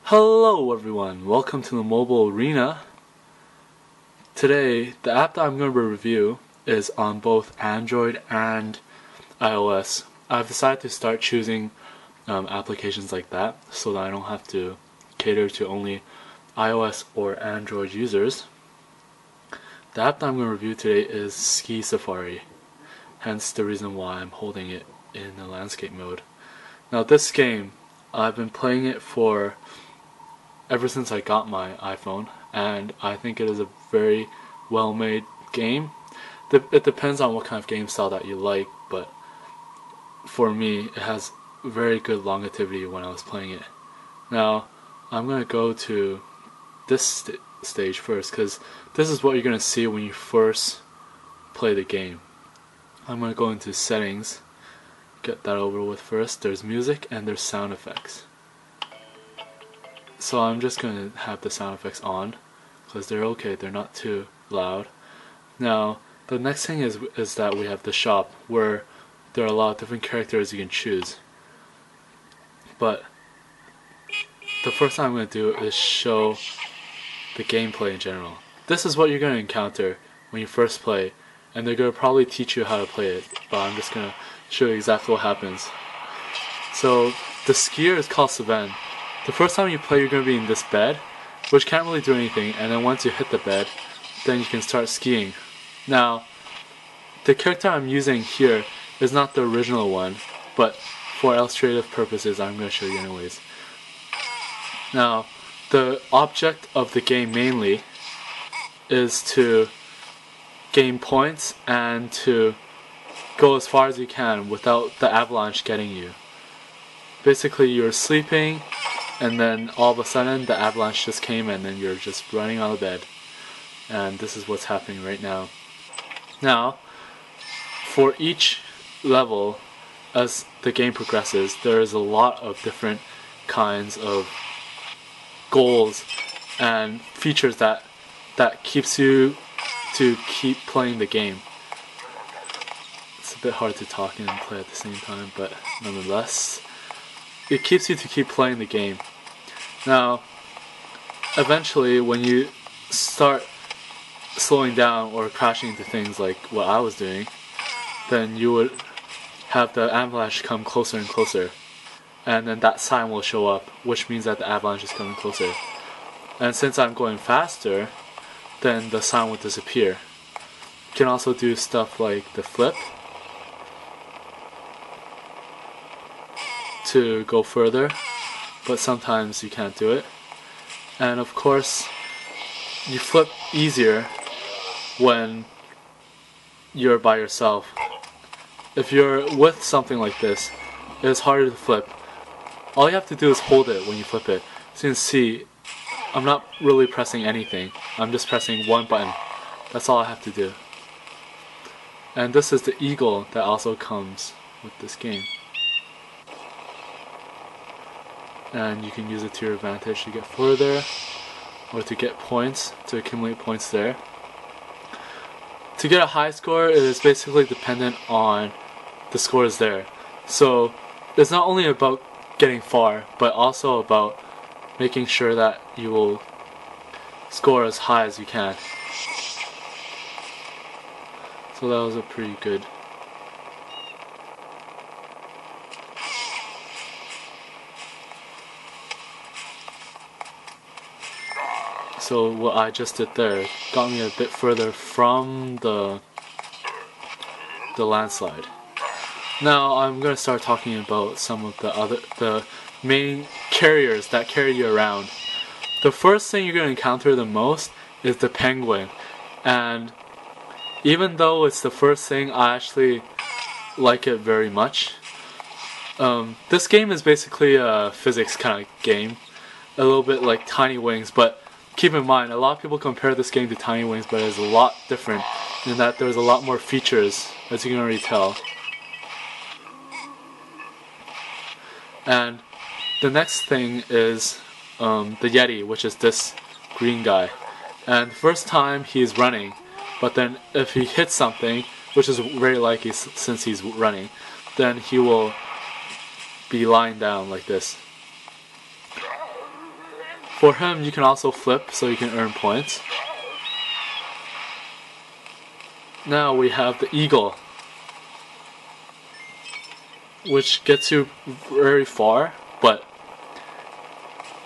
Hello everyone, welcome to the mobile arena. Today, the app that I'm going to review is on both Android and iOS. I've decided to start choosing applications like that so that I don't have to cater to only iOS or Android users. The app that I'm going to review today is Ski Safari, hence the reason why I'm holding it in the landscape mode. Now this game, I've been playing it for ever since I got my iPhone, and I think it is a very well made game. It depends on what kind of game style that you like, but for me it has very good longevity when I was playing it. Now I'm going to go to this stage first, because this is what you're going to see when you first play the game. I'm going to go into settings, get that over with first. There's music and there's sound effects. So I'm just going to have the sound effects on because they're okay, they're not too loud. Now the next thing is that we have the shop, where there are a lot of different characters you can choose. But the first thing I'm going to do is show the gameplay in general. This is what you're going to encounter when you first play, and they're going to probably teach you how to play it, but I'm just going to show you exactly what happens. So the skier is called Sven. The first time you play, you're going to be in this bed, which can't really do anything, and then once you hit the bed, then you can start skiing. Now, the character I'm using here is not the original one, but for illustrative purposes, I'm going to show you anyways. Now, the object of the game mainly is to gain points and to go as far as you can without the avalanche getting you. Basically, you're sleeping, and then all of a sudden the avalanche just came, and then you're just running out of bed. And this is what's happening right now. Now, for each level, as the game progresses, there is a lot of different kinds of goals and features that keeps you to keep playing the game. It's a bit hard to talk and play at the same time, but nonetheless, it keeps you to keep playing the game. Now, eventually, when you start slowing down or crashing into things like what I was doing, then you would have the avalanche come closer and closer, and then that sign will show up, which means that the avalanche is coming closer. And since I'm going faster, then the sign will disappear. You can also do stuff like the flip to go further, but sometimes you can't do it. And of course, you flip easier when you're by yourself. If you're with something like this, it's harder to flip. All you have to do is hold it when you flip it. So you can see, I'm not really pressing anything. I'm just pressing one button. That's all I have to do. And this is the eagle that also comes with this game. And you can use it to your advantage to get further, or to get points, to accumulate points there. To get a high score, it is basically dependent on the scores there. So it's not only about getting far, but also about making sure that you will score as high as you can. So that was a pretty good. So what I just did there got me a bit further from the landslide. Now I'm going to start talking about some of the main carriers that carry you around. The first thing you're going to encounter the most is the penguin, and even though it's the first thing, I actually like it very much. This game is basically a physics kind of game, a little bit like Tiny Wings, but keep in mind, a lot of people compare this game to Tiny Wings, but it's a lot different in that there's a lot more features, as you can already tell. And the next thing is the Yeti, which is this green guy. And the first time he's running, but then if he hits something, which is very likely since he's running, then he will be lying down like this. For him, you can also flip so you can earn points. Now we have the eagle, which gets you very far, but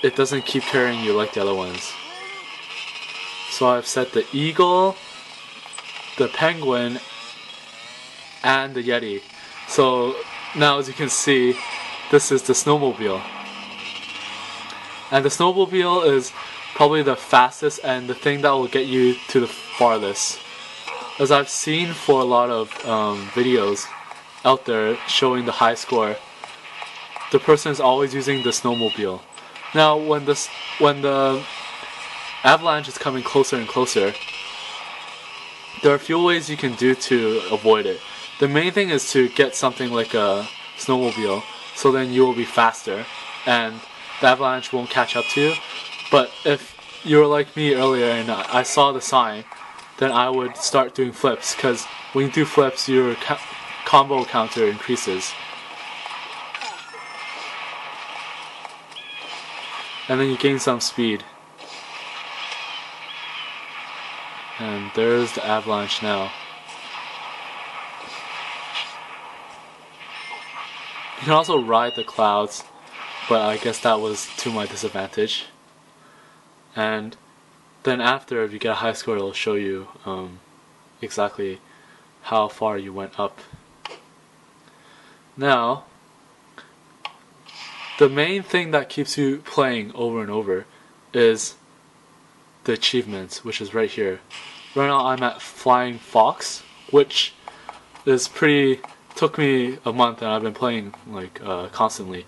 it doesn't keep carrying you like the other ones. So I've set the eagle, the penguin, and the yeti. So now, as you can see, this is the snowmobile. And the snowmobile is probably the fastest and the thing that will get you to the farthest. As I've seen for a lot of videos out there showing the high score, the person is always using the snowmobile. Now when the avalanche is coming closer and closer, there are a few ways you can do to avoid it. The main thing is to get something like a snowmobile, so then you will be faster and the avalanche won't catch up to you. But if you were like me earlier and I saw the sign, then I would start doing flips, because when you do flips, your combo counter increases. And then you gain some speed. And there's the avalanche now. You can also ride the clouds, but I guess that was to my disadvantage. And then after, if you get a high score, it'll show you exactly how far you went up. Now, the main thing that keeps you playing over and over is the achievements, which is right here. Right now I'm at Flying Fox, which is took me a month, and I've been playing like constantly.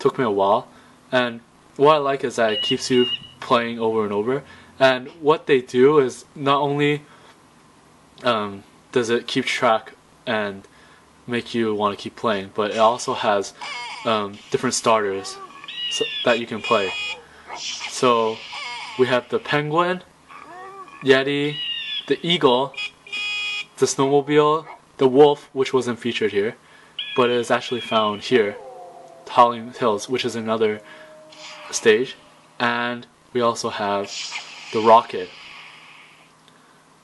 Took me a while, and what I like is that it keeps you playing over and over. And what they do is not only does it keep track and make you want to keep playing, but it also has different starters that you can play. So we have the penguin, yeti, the eagle, the snowmobile, the wolf, which wasn't featured here, but it is actually found here, Howling Hills, which is another stage, and we also have the rocket.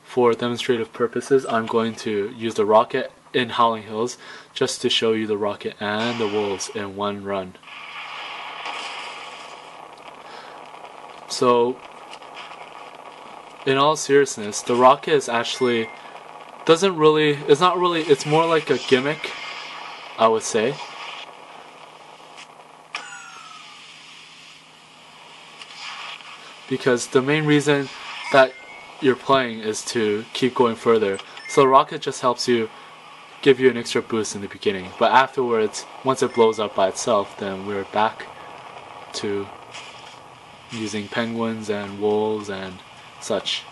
For demonstrative purposes, I'm going to use the rocket in Howling Hills just to show you the rocket and the wolves in one run. So, in all seriousness, the rocket is actually it's more like a gimmick, I would say. Because the main reason that you're playing is to keep going further. So the rocket just helps you, give you an extra boost in the beginning. But afterwards, once it blows up by itself, then we're back to using penguins and wolves and such.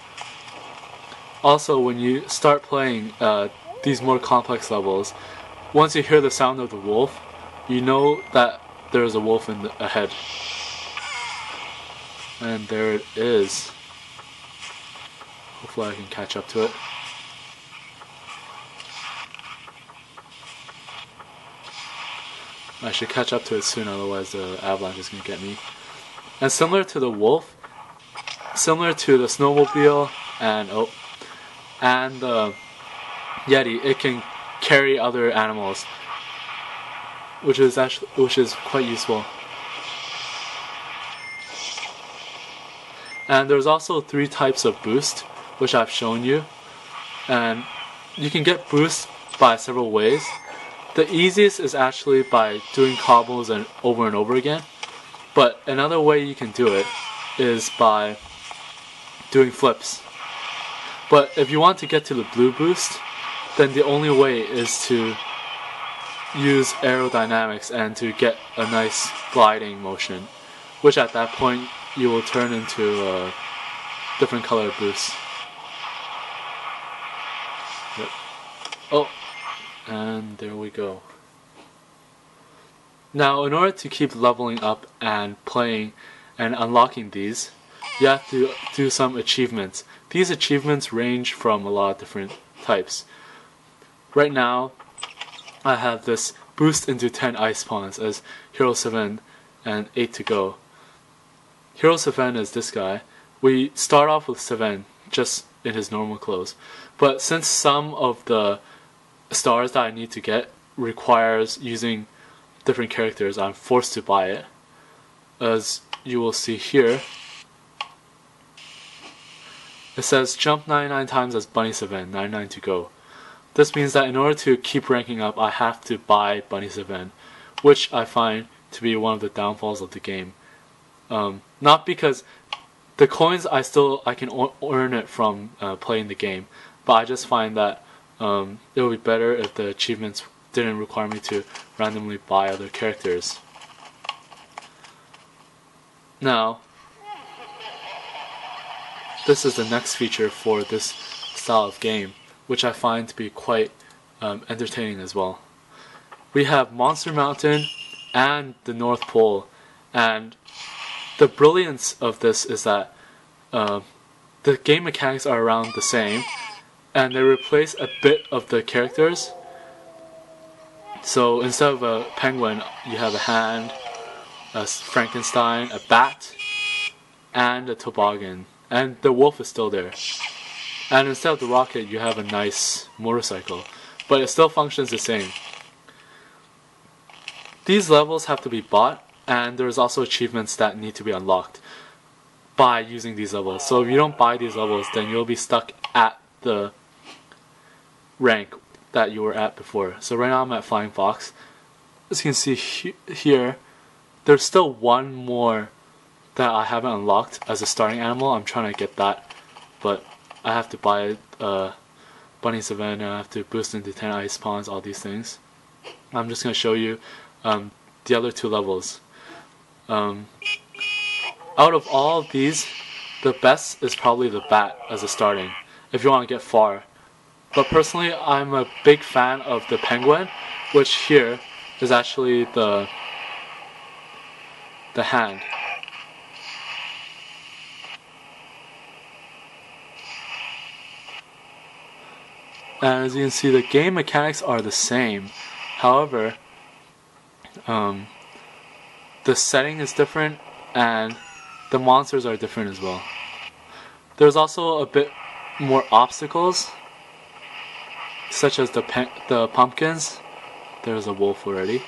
Also, when you start playing these more complex levels, once you hear the sound of the wolf, you know that there's a wolf ahead. And there it is. Hopefully I can catch up to it. I should catch up to it soon, otherwise the avalanche is going to get me. And similar to the wolf, similar to the snowmobile and the yeti, it can carry other animals, which is quite useful. And there's also 3 types of boost, which I've shown you. And you can get boost by several ways. The easiest is actually by doing combos and over again. But another way you can do it is by doing flips. But if you want to get to the blue boost, then the only way is to use aerodynamics and to get a nice gliding motion, which at that point you will turn into a different color boost. Yep. Oh, and there we go. Now, in order to keep leveling up and playing and unlocking these, you have to do some achievements. These achievements range from a lot of different types. Right now, I have this boost into 10 ice ponds as Hero 7 and 8 to go. Hero Seven is this guy. We start off with Seven just in his normal clothes, but since some of the stars that I need to get requires using different characters, I'm forced to buy it. As you will see here, it says jump 99 times as Bunny 7, 99 to go. This means that in order to keep ranking up, I have to buy Bunny 7, which I find to be one of the downfalls of the game. Not because the coins I can earn it from playing the game, but I just find that it would be better if the achievements didn't require me to randomly buy other characters. Now, this is the next feature for this style of game, which I find to be quite entertaining as well. We have Monster Mountain and the North Pole, and the brilliance of this is that the game mechanics are around the same, and they replace a bit of the characters. So instead of a penguin, you have a hand, a Frankenstein, a bat, and a toboggan. And the wolf is still there. And instead of the rocket, you have a nice motorcycle. But it still functions the same. These levels have to be bought, and there's also achievements that need to be unlocked by using these levels. So if you don't buy these levels, then you'll be stuck at the rank that you were at before. So right now I'm at Flying Fox. As you can see here, there's still one more that I haven't unlocked as a starting animal. I'm trying to get that, but I have to buy Bunny Savannah, I have to boost into 10 ice ponds, all these things. I'm just going to show you the other two levels. Out of all of these, the best is probably the bat as a starting, if you want to get far. But personally, I'm a big fan of the penguin, which here is actually the hand. And as you can see, the game mechanics are the same. However, the setting is different and the monsters are different as well. There's also a bit more obstacles, such as the pumpkins. There's a wolf already.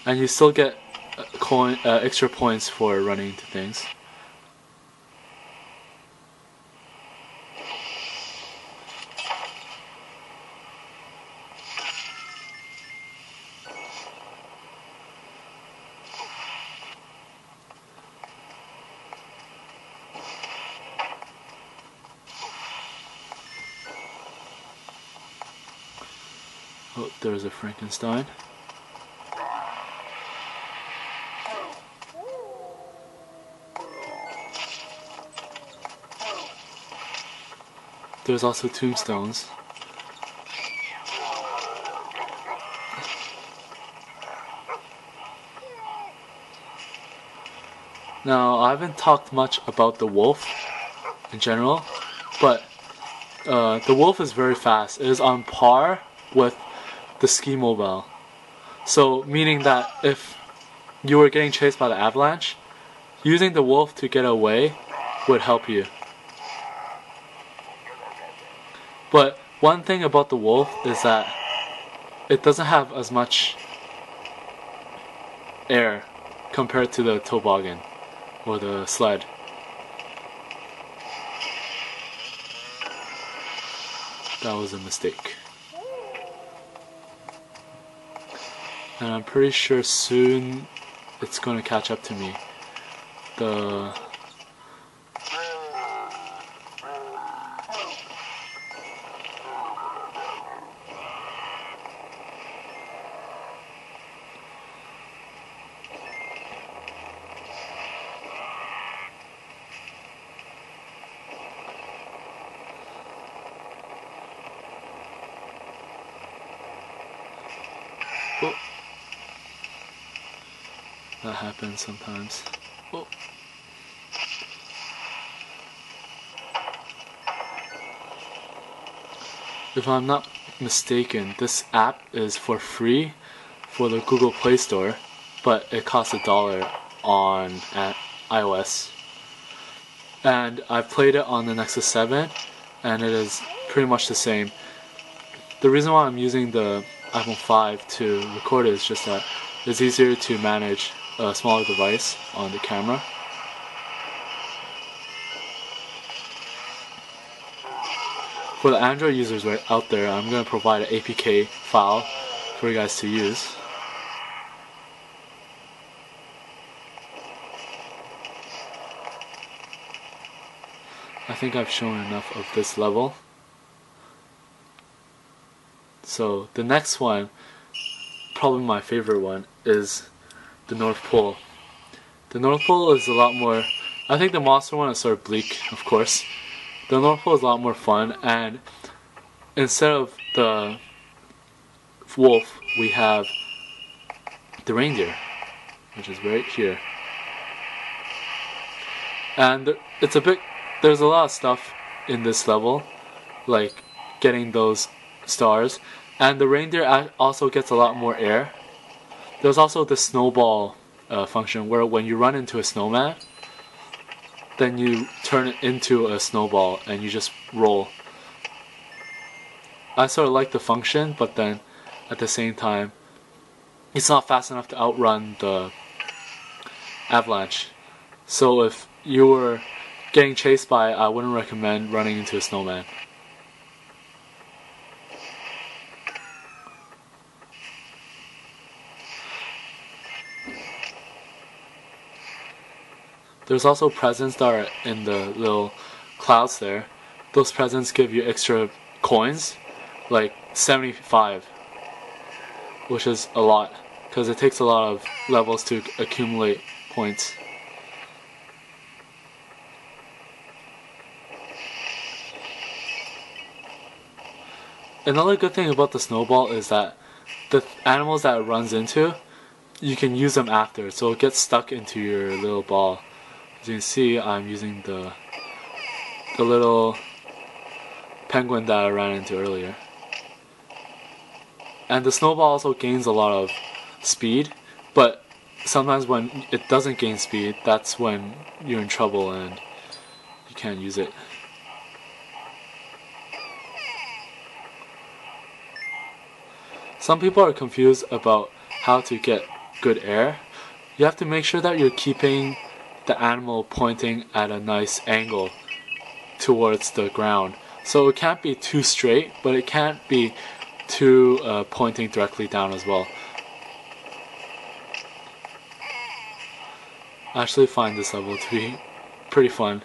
And you still get extra points for running into things. Oh, there's a Frankenstein. There's also tombstones. Now, I haven't talked much about the wolf in general, but the wolf is very fast. It is on par with the ski mobile. So, meaning that if you were getting chased by the avalanche, using the wolf to get away would help you. But one thing about the wolf is that it doesn't have as much air compared to the toboggan or the sled. That was a mistake. And I'm pretty sure soon it's going to catch up to me. Oh. That happens sometimes. Oh. If I'm not mistaken, this app is for free for the Google Play Store, but it costs $1 on iOS, and I've played it on the Nexus 7, and it is pretty much the same. The reason why I'm using the iPhone 5 to record it is just that it's easier to manage a smaller device on the camera. For the Android users right out there, I'm going to provide an APK file for you guys to use. I think I've shown enough of this level. So the next one, probably my favorite one, is the North Pole. The North Pole is a lot more, I think the monster one is sort of bleak, of course. The North Pole is a lot more fun, and instead of the wolf, we have the reindeer, which is right here. And there's a lot of stuff in this level, like getting those stars, and the reindeer also gets a lot more air. There's also the snowball function, where when you run into a snowman, then you turn it into a snowball and you just roll. I sort of like the function, but then at the same time, it's not fast enough to outrun the avalanche. So if you were getting chased by, I wouldn't recommend running into a snowman. There's also presents that are in the little clouds there. Those presents give you extra coins, like 75, which is a lot, because it takes a lot of levels to accumulate points. Another good thing about the snowball is that the animals that it runs into, you can use them after, so it gets stuck into your little ball. As you can see, I'm using the little penguin that I ran into earlier. And the snowball also gains a lot of speed, but sometimes when it doesn't gain speed, that's when you're in trouble and you can't use it. Some people are confused about how to get good air. You have to make sure that you're keeping the animal pointing at a nice angle towards the ground. So it can't be too straight, but it can't be too pointing directly down as well. I actually find this level to be pretty fun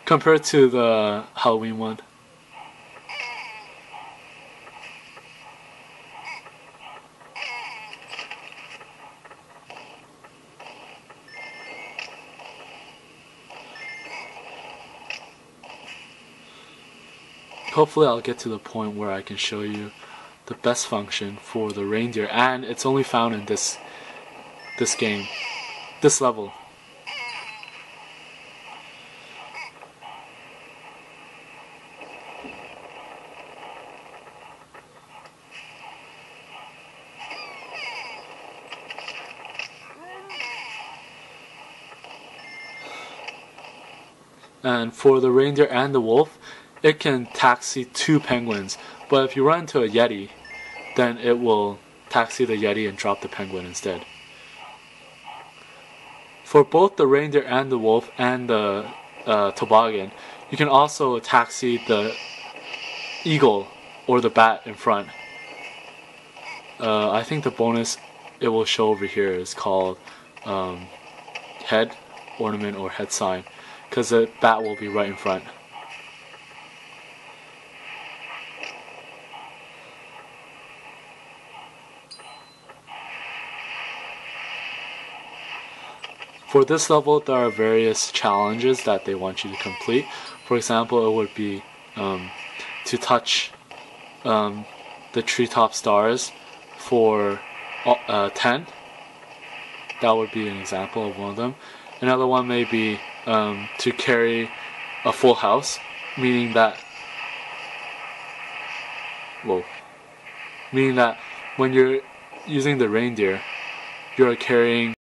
compared to the Halloween one. Hopefully I'll get to the point where I can show you the best function for the reindeer, and it's only found in this game, this level. And for the reindeer and the wolf, it can taxi 2 penguins, but if you run into a yeti, then it will taxi the yeti and drop the penguin instead. For both the reindeer and the wolf and the toboggan, you can also taxi the eagle or the bat in front. I think the bonus it will show over here is called head ornament or head sign, because the bat will be right in front. For this level, there are various challenges that they want you to complete. For example, it would be to touch the treetop stars for 10. That would be an example of one of them. Another one may be to carry a full house, meaning that when you're using the reindeer, you're carrying